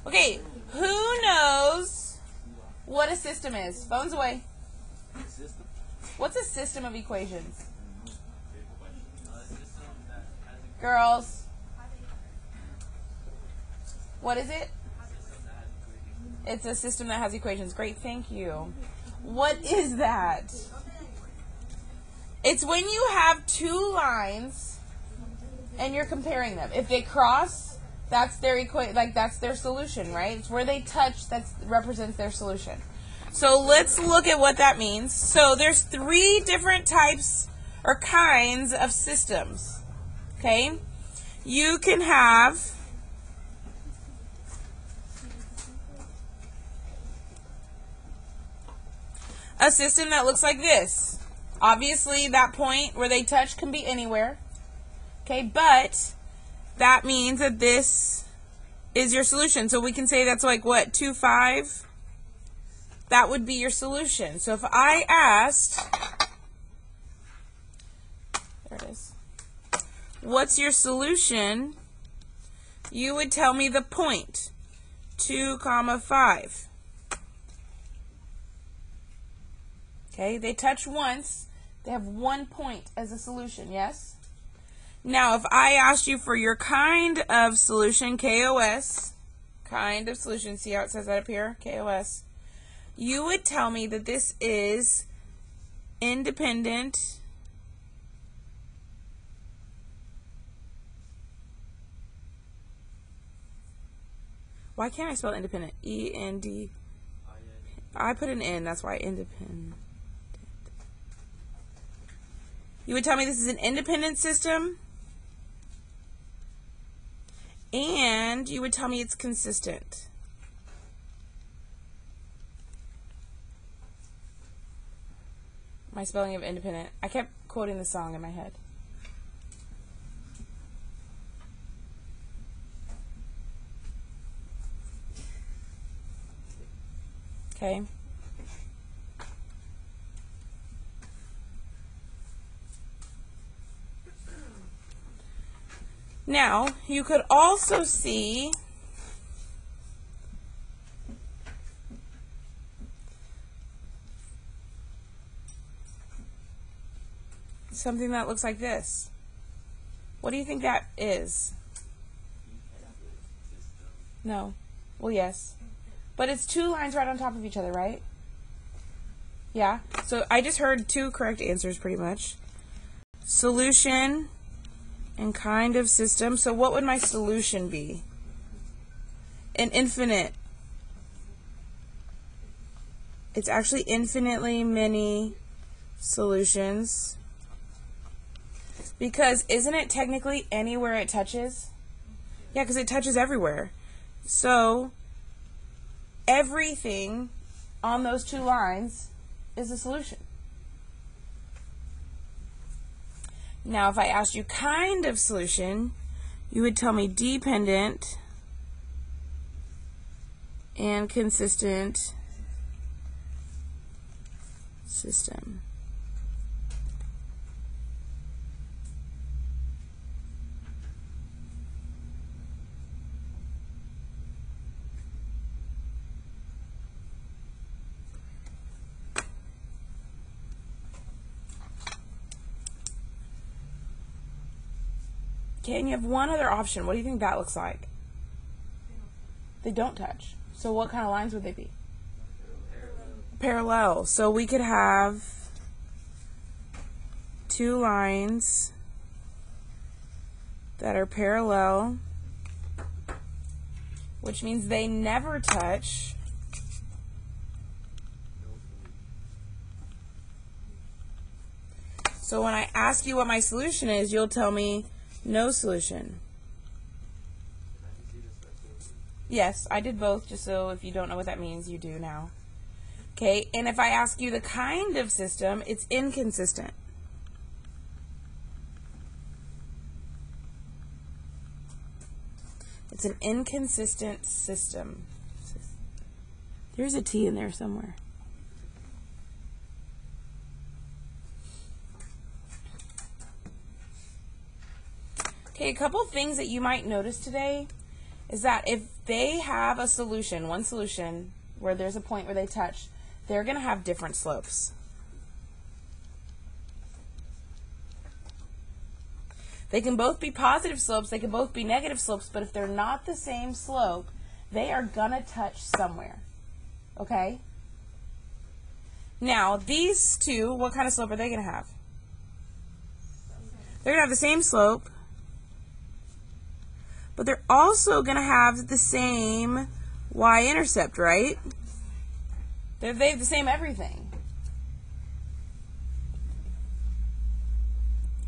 Okay, who knows what a system is? Phones away. What's a system of equations? Girls. What is it? It's a system that has equations. Great, thank you. What is that? It's when you have two lines and you're comparing them. If they cross, that's their that's their solution, right? It's where they touch that represents their solution. So let's look at what that means. So there's three different types or kinds of systems. Okay? You can have a system that looks like this. Obviously, that point where they touch can be anywhere. Okay, but that means that this is your solution. So we can say that's like what, 2, 5? That would be your solution. So if I asked, there it is, what's your solution? You would tell me the point, 2, 5. Okay, they touch once. They have 1 point as a solution, yes? Now, if I asked you for your kind of solution, KOS, kind of solution, see how it says that up here, KOS, you would tell me that this is independent Why can't I spell independent? E-N-D. I put an N, that's why independent. You would tell me this is an independent system, and you would tell me it's consistent. My spelling of independent. I kept quoting the song in my head. Okay. Now, you could also see something that looks like this. What do you think that is? No. Well, yes. But it's two lines right on top of each other, right? Yeah. So I just heard two correct answers pretty much. Solution and kind of system. So what would my solution be? An infinite. It's actually infinitely many solutions. Because isn't it technically anywhere it touches? Yeah, because it touches everywhere. So everything on those two lines is a solution. Now, if I asked you kind of solution, you would tell me dependent and consistent system. Okay, and you have one other option. What do you think that looks like? They don't touch. So what kind of lines would they be? Parallel. So we could have two lines that are parallel, which means they never touch. So when I ask you what my solution is, you'll tell me no solution. Yes, I did both, just so if you don't know what that means, you do now. Okay, and if I ask you the kind of system, it's inconsistent. It's an inconsistent system. There's a T in there somewhere. Okay, a couple things that you might notice today is that if they have a solution, one solution, where there's a point where they touch, they're going to have different slopes. They can both be positive slopes, they can both be negative slopes, but if they're not the same slope, they are going to touch somewhere. Okay? Now, these two, what kind of slope are they going to have? They're going to have the same slope, but they're also going to have the same y-intercept, right? They have the same everything.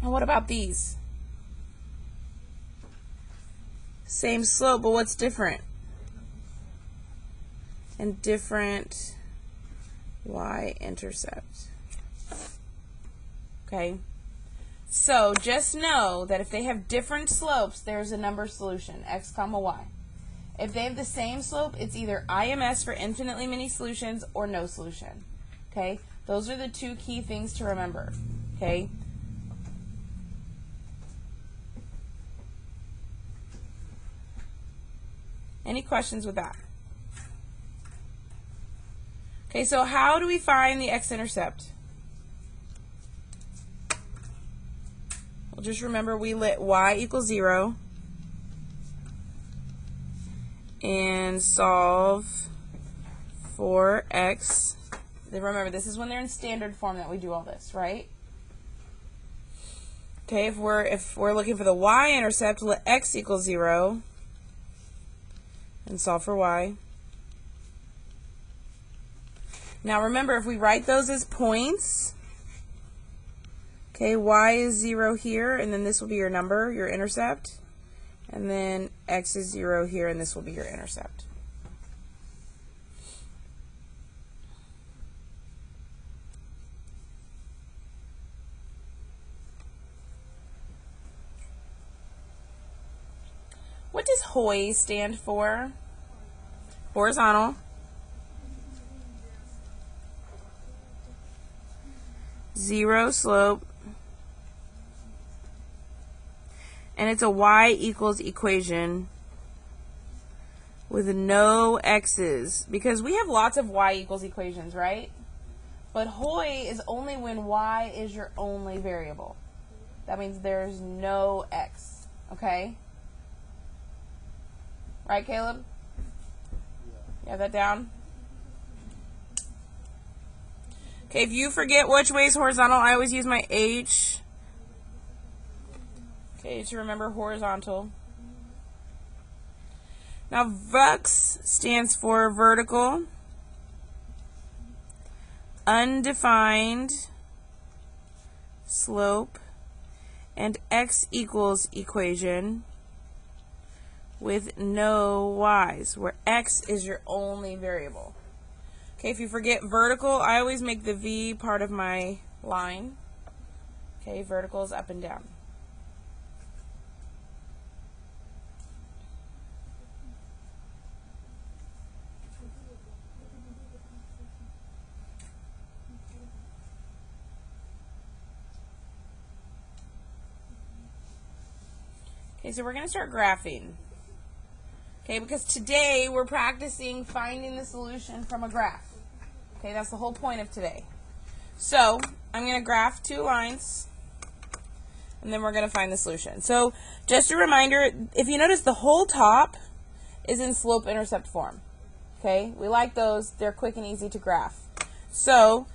And what about these? Same slope, but what's different? And different y-intercept. Okay? So just know that if they have different slopes, there's a number solution, x comma y. If they have the same slope, it's either IMS for infinitely many solutions or no solution. Okay? Those are the two key things to remember. Okay? Any questions with that? Okay, so how do we find the x-intercept? Well, just remember we let y equals 0 and solve for x. Then remember, this is when they're in standard form that we do all this, right? Okay, if we're looking for the y-intercept, let x equal 0 and solve for y. Now remember, if we write those as points, okay, y is 0 here, and then this will be your number, your intercept. And then x is 0 here, and this will be your intercept. What does HOI stand for? Horizontal. Zero slope. And it's a y equals equation with no x's, because we have lots of y equals equations, right? But HOI is only when y is your only variable. That means there's no x, okay? Right, Caleb? You have that down? Okay, if you forget which way is horizontal, I always use my H. Okay, to remember horizontal. Now, VUX stands for vertical, undefined slope, and x equals equation with no y's, where x is your only variable. Okay, if you forget vertical, I always make the V part of my line. Okay, vertical is up and down. Okay, so we're going to start graphing. Okay, because today we're practicing finding the solution from a graph. Okay, that's the whole point of today. So, I'm going to graph two lines, and then we're going to find the solution. So, just a reminder, if you notice, the whole top is in slope-intercept form. Okay, we like those. They're quick and easy to graph. So,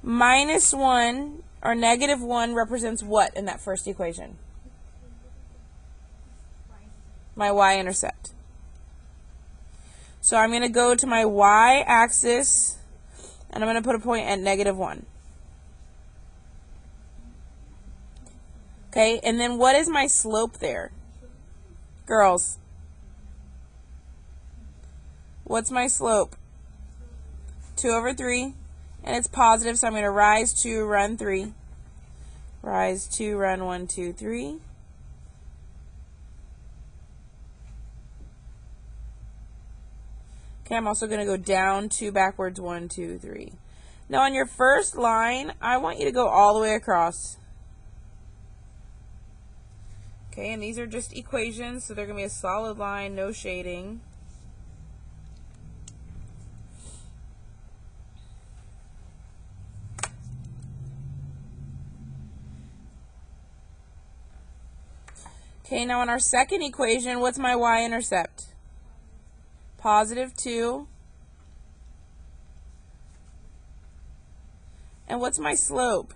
-1 or -1 represents what in that first equation? My y-intercept. So I'm going to go to my y-axis, and I'm going to put a point at -1. Okay, and then what is my slope there? Girls, what's my slope? 2/3, and it's positive, so I'm going to rise 2, run 3. Rise 2, run 1, 2, 3. Okay, I'm also going to go down 2, backwards 1, 2, 3. Now on your first line, I want you to go all the way across. Okay, and these are just equations, so they're going to be a solid line, no shading. Okay, now on our second equation, what's my y-intercept? Positive 2. And what's my slope?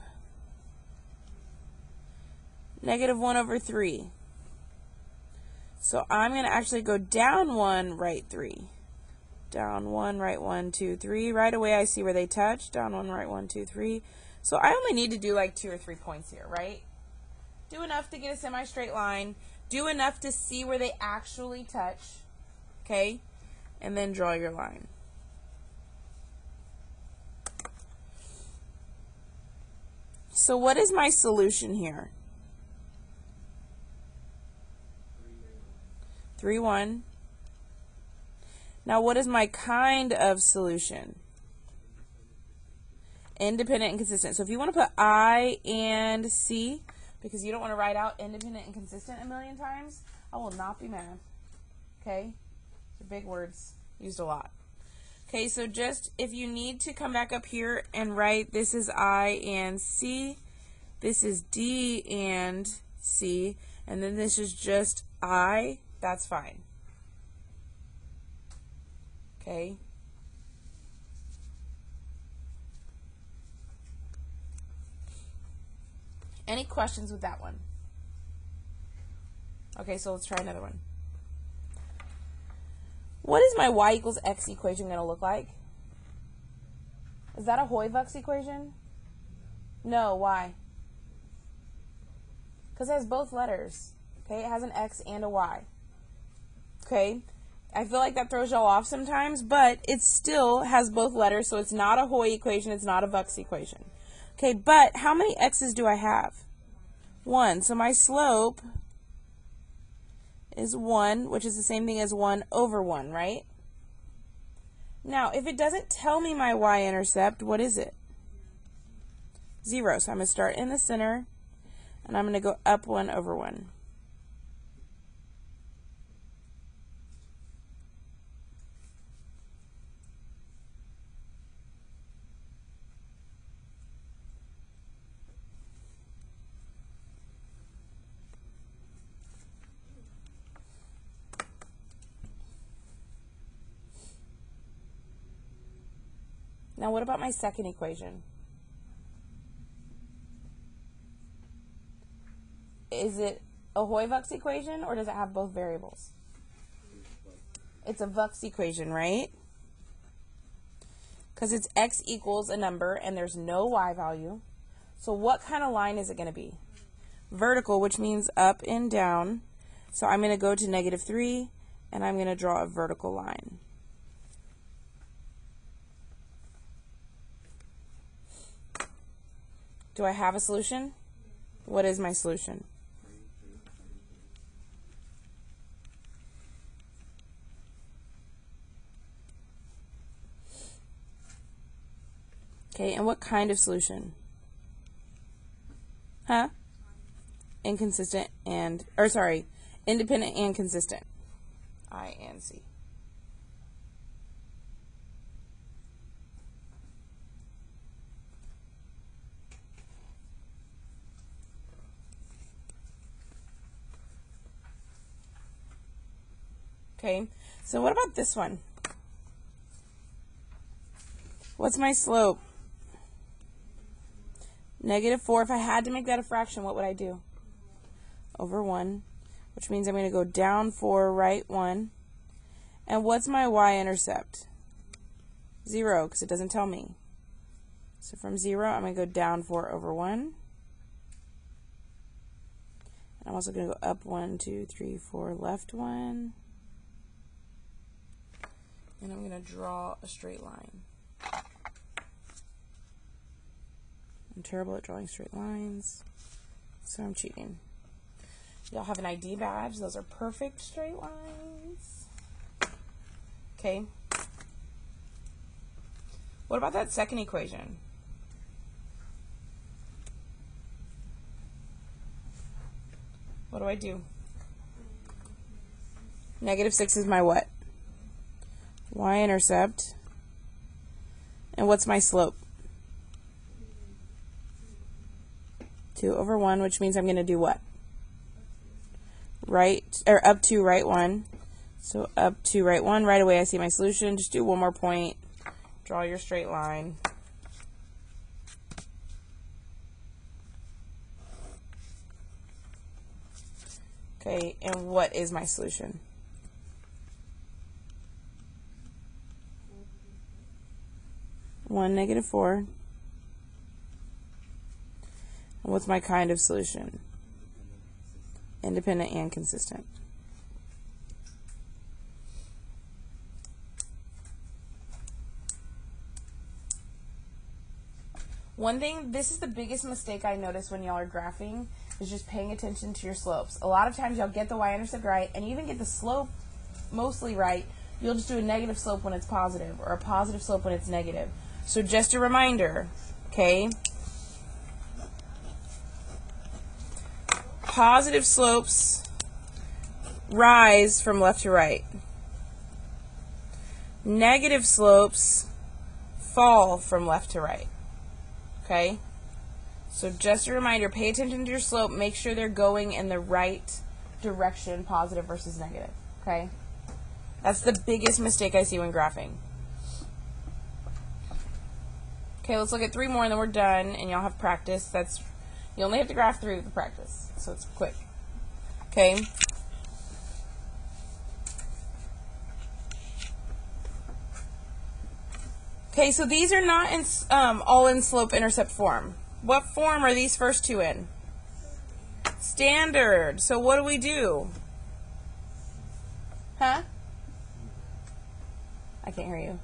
Negative 1 over 3. So I'm going to actually go down 1, right 3. Down 1, right 1, 2, 3. Right away I see where they touch. Down 1, right 1, 2, 3. So I only need to do like 2 or 3 points here, right? Do enough to get a semi-straight line. Do enough to see where they actually touch. Okay? And then draw your line. So what is my solution here? 3, 1. Now what is my kind of solution? Independent and consistent. So if you want to put I and C, because you don't want to write out independent and consistent a million times, I will not be mad. Okay? They're big words, used a lot. Okay, so just if you need to come back up here and write this is I and C, this is D and C, and then this is just I, that's fine. Okay? Any questions with that one? Okay, so let's try another one. What is my y equals x equation going to look like? Is that a Hoy-Vux equation? No, why? Because it has both letters. Okay, it has an x and a y. Okay, I feel like that throws y'all off sometimes, but it still has both letters, so it's not a Hoy equation, it's not a Vux equation. Okay, but how many x's do I have? 1. So my slope is 1, which is the same thing as 1 over 1, right? Now, if it doesn't tell me my y-intercept, what is it? 0. So I'm going to start in the center, and I'm going to go up 1 over 1. Now, what about my second equation? Is it a Hoy-Vux equation, or does it have both variables? It's a Vux equation, right? Because it's x equals a number, and there's no y value. So what kind of line is it going to be? Vertical, which means up and down. So I'm going to go to negative 3, and I'm going to draw a vertical line. Do I have a solution? What is my solution? Okay, and what kind of solution? Huh? Inconsistent and, or sorry, independent and consistent. I and C. Okay, so what about this one? What's my slope? Negative 4. If I had to make that a fraction, what would I do? Over 1, which means I'm going to go down 4, right 1. And what's my y-intercept? 0, because it doesn't tell me. So from 0, I'm going to go down 4 over 1. And I'm also going to go up 1, 2, 3, 4, left 1. And I'm going to draw a straight line. I'm terrible at drawing straight lines, so I'm cheating. Y'all have an ID badge. Those are perfect straight lines. Okay. What about that second equation? What do I do? Negative 6 is my what? Y-intercept. And what's my slope? 2 over 1, which means I'm going to do what? Right, or up to right 1. So up to right 1. Right away I see my solution. Just do one more point. Draw your straight line. Okay, and what is my solution? (1, -4). And what's my kind of solution? Independent and consistent. One thing, this is the biggest mistake I notice when y'all are graphing, is just paying attention to your slopes. A lot of times y'all get the y-intercept right, and you even get the slope mostly right. You'll just do a negative slope when it's positive, or a positive slope when it's negative. So just a reminder, okay? Positive slopes rise from left to right. Negative slopes fall from left to right. Okay? So just a reminder, pay attention to your slope. Make sure they're going in the right direction, positive versus negative. Okay? That's the biggest mistake I see when graphing. Okay, let's look at 3 more and then we're done and y'all have practice. You only have to graph 3 with the practice, so it's quick. Okay? Okay, so these are not in, all in slope-intercept form. What form are these first 2 in? Standard. So what do we do? Huh? I can't hear you.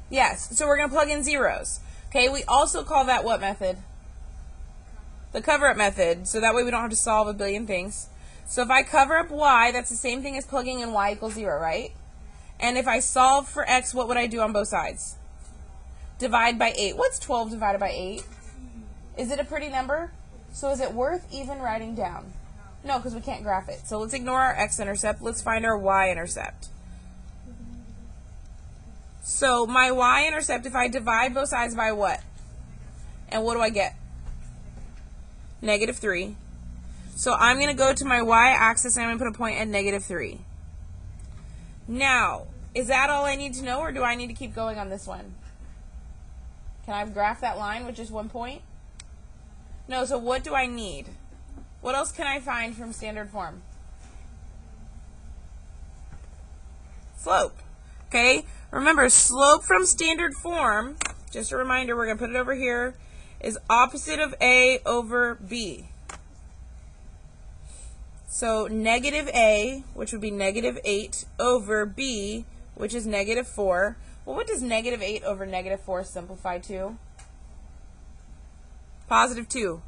Yes, so we're going to plug in zeros. Okay, we also call that what method? The cover-up method, so that way we don't have to solve a billion things. So if I cover up y, that's the same thing as plugging in y equals 0, right? And if I solve for x, what would I do on both sides? Divide by 8. What's 12 divided by 8? Is it a pretty number? So is it worth even writing down? No, because we can't graph it. So let's ignore our x-intercept. Let's find our y-intercept. So my y-intercept, if I divide both sides by what? And what do I get? -3. So I'm going to go to my y-axis and I'm going to put a point at -3. Now, is that all I need to know, or do I need to keep going on this one? Can I graph that line with just 1 point? No, so what do I need? What else can I find from standard form? Slope. Okay? Remember, slope from standard form, just a reminder, we're going to put it over here, is opposite of A over B. So negative A, which would be -8, over B, which is -4. Well, what does -8 over -4 simplify to? +2,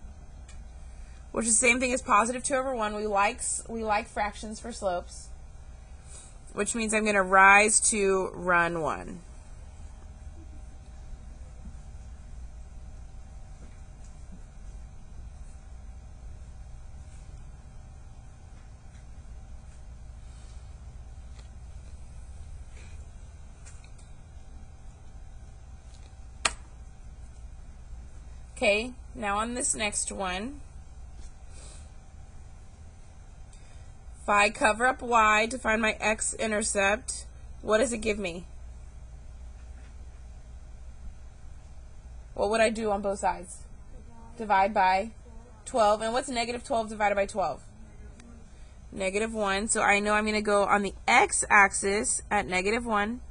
which is the same thing as +2 over 1. We like fractions for slopes, which means I'm going to rise to run 1. Okay, now on this next one, if I cover up y to find my x-intercept, what does it give me? What would I do on both sides? Divide by 12. And what's -12 divided by 12? -1. So I know I'm going to go on the x-axis at -1.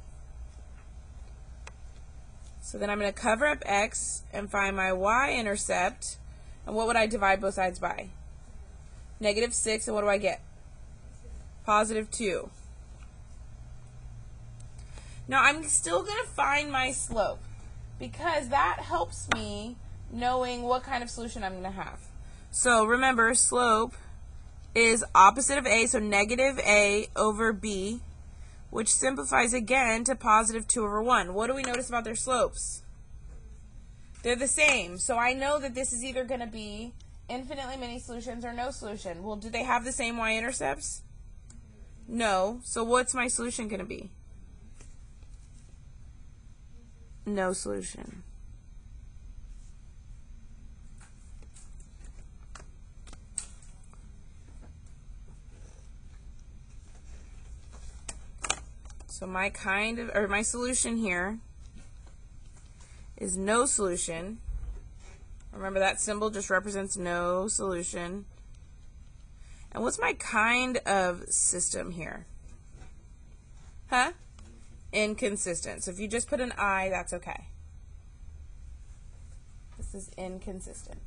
So then I'm going to cover up x and find my y-intercept. And what would I divide both sides by? -6. And what do I get? +2. Now I'm still going to find my slope, because that helps me knowing what kind of solution I'm going to have. So remember, slope is opposite of A, so -A over B, which simplifies again to +2 over 1. What do we notice about their slopes? They're the same. So I know that this is either going to be infinitely many solutions or no solution. Well, do they have the same y-intercepts? No. So what's my solution going to be? No solution. So my my solution here is no solution. Remember that symbol just represents no solution. And what's my kind of system here? Huh? Inconsistent. So if you just put an I, that's okay. This is inconsistent.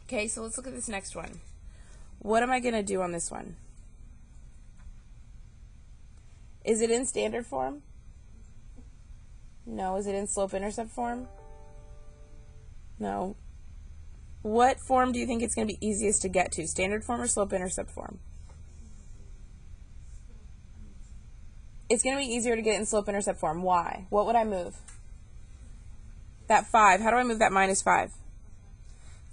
Okay, so let's look at this next one. What am I going to do on this one? Is it in standard form? No. Is it in slope-intercept form? No. What form do you think it's going to be easiest to get to? Standard form or slope-intercept form? It's going to be easier to get it in slope-intercept form. Why? What would I move? That 5. How do I move that minus 5?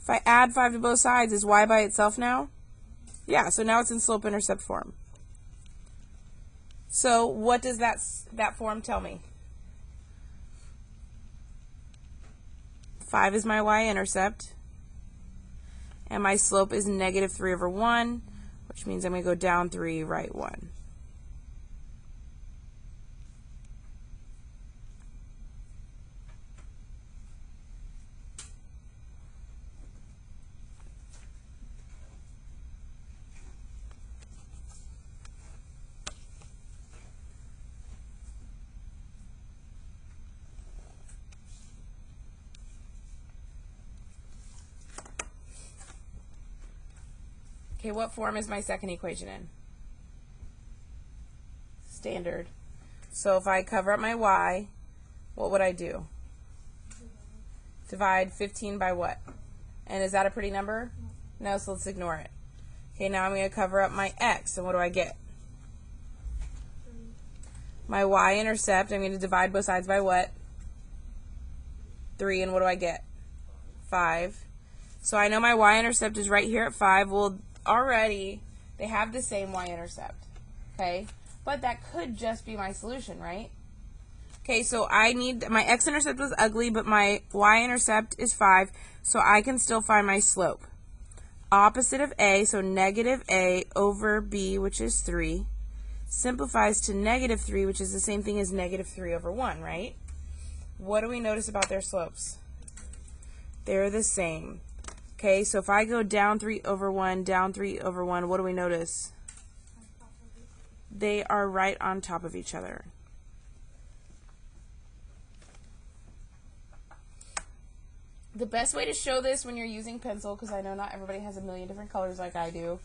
If I add 5 to both sides, is y by itself now? Yeah, so now it's in slope-intercept form. So what does that form tell me? 5 is my y-intercept, and my slope is negative 3 over 1, which means I'm going to go down 3, right 1. Okay, what form is my second equation in? Standard. So if I cover up my y, what would I do? Divide 15 by what? And is that a pretty number? No, so let's ignore it. Okay, now I'm going to cover up my x, and what do I get? My y-intercept, I'm going to divide both sides by what? 3, and what do I get? 5. So I know my y-intercept is right here at 5. Well, already they have the same y-intercept, okay? But that could just be my solution, right? Okay, so I need, my x-intercept was ugly, but my y-intercept is 5, so I can still find my slope. Opposite of a, so negative a over b, which is 3, simplifies to negative 3, which is the same thing as negative 3 over 1, right? What do we notice about their slopes? They're the same. Okay, so if I go down 3 over 1, down 3 over 1, what do we notice? They are right on top of each other. The best way to show this when you're using pencil, because I know not everybody has a million different colors like I do,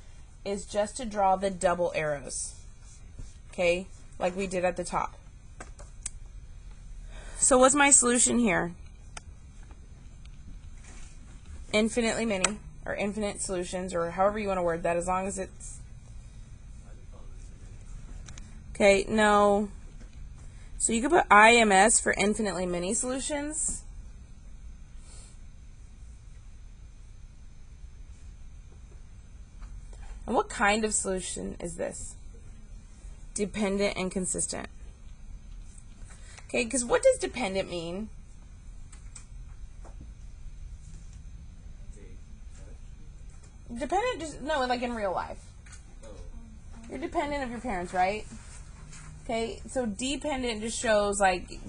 is just to draw the double arrows. Okay, like we did at the top. So what's my solution here? Infinitely many, or infinite solutions, or however you want to word that, as long as it's... Okay, no. So you could put IMS for infinitely many solutions. And what kind of solution is this? Dependent and consistent. Okay, because what does dependent mean? Dependent, just, no, like in real life. You're dependent of your parents, right? Okay, so dependent just shows like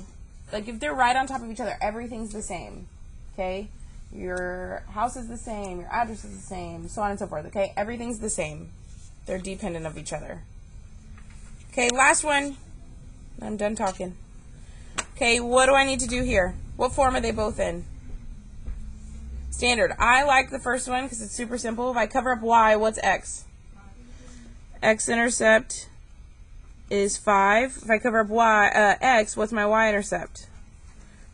if they're right on top of each other, everything's the same. Okay? Your house is the same, your address is the same, so on and so forth. Okay? Everything's the same. They're dependent of each other. Okay, last one. I'm done talking. Okay, what do I need to do here? What form are they both in? Standard. I like the first one because it's super simple. If I cover up y, what's x? X-intercept is 5. If I cover up y, x, what's my y-intercept?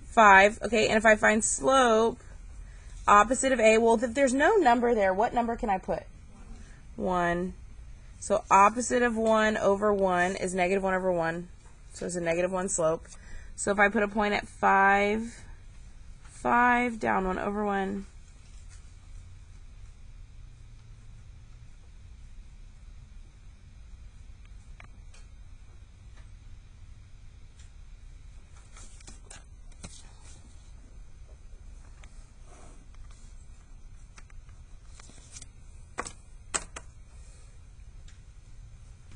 5. Okay, and if I find slope opposite of a, well, if there's no number there, what number can I put? 1. So opposite of 1 over 1 is negative 1 over 1. So it's a negative 1 slope. So if I put a point at 5, 5 down 1 over 1.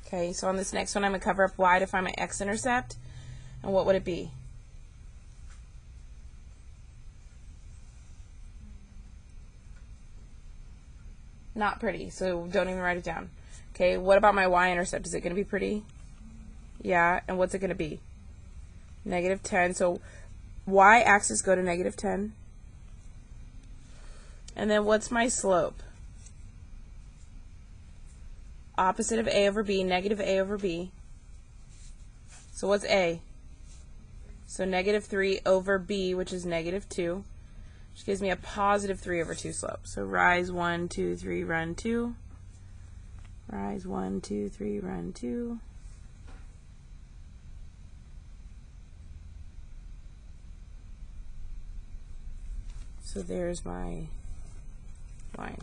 Okay, so on this next one, I'm going to cover up y to find my x-intercept. And what would it be? Not pretty, so don't even write it down. Okay, what about my y-intercept? Is it going to be pretty? Yeah, and what's it going to be? Negative 10. So y-axis go to negative 10. And then what's my slope? Opposite of a over b, negative a over b. So what's a? So negative 3 over b, which is negative 2, which gives me a positive 3 over 2 slope. So rise 1, 2, 3, run 2. Rise 1, 2, 3, run 2. So there's my line.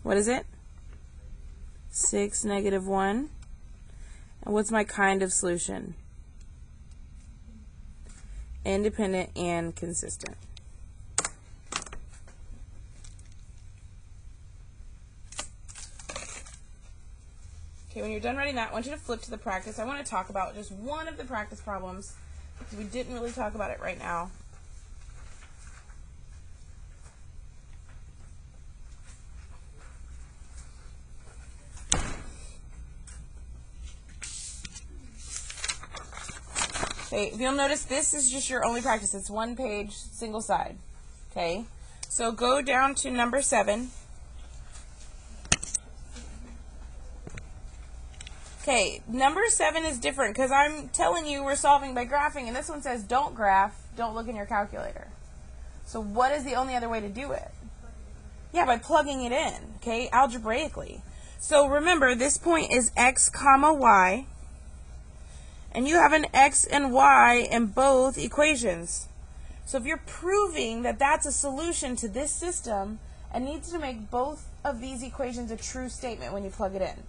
What is it? 6, negative 1. And what's my kind of solution? Independent and consistent. Okay, when you're done writing that, I want you to flip to the practice. I want to talk about just one of the practice problems because we didn't really talk about it right now. Okay, if you'll notice, this is just your only practice. It's one page, single side. Okay, so go down to number 7. Okay, number 7 is different because I'm telling you we're solving by graphing, and this one says don't graph, don't look in your calculator. So what is the only other way to do it? Yeah, by plugging it in, okay, algebraically. So remember, this point is x comma y. And you have an x and y in both equations. So if you're proving that that's a solution to this system, it needs to make both of these equations a true statement when you plug it in.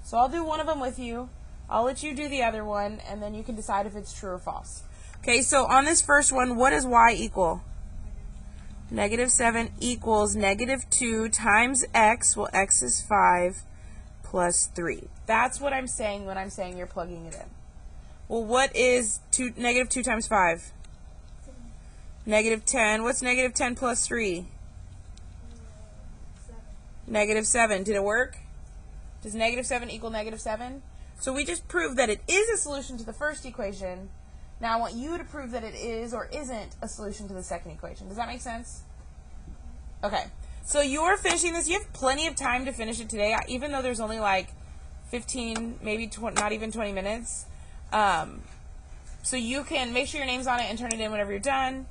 So I'll do one of them with you. I'll let you do the other one, and then you can decide if it's true or false. Okay, so on this first one, what does y equal? Negative 7 equals negative 2 times x. Well, x is 5 plus 3. That's what I'm saying when I'm saying you're plugging it in. Well, what is negative 2 times 5? Negative 10. What's negative 10 plus 3? Negative 7. Did it work? Does negative 7 equal negative 7? So we just proved that it is a solution to the first equation. Now I want you to prove that it is or isn't a solution to the second equation. Does that make sense? Okay. So you're finishing this. You have plenty of time to finish it today, even though there's only like 15, maybe not even 20 minutes. So you can make sure your name's on it and turn it in whenever you're done.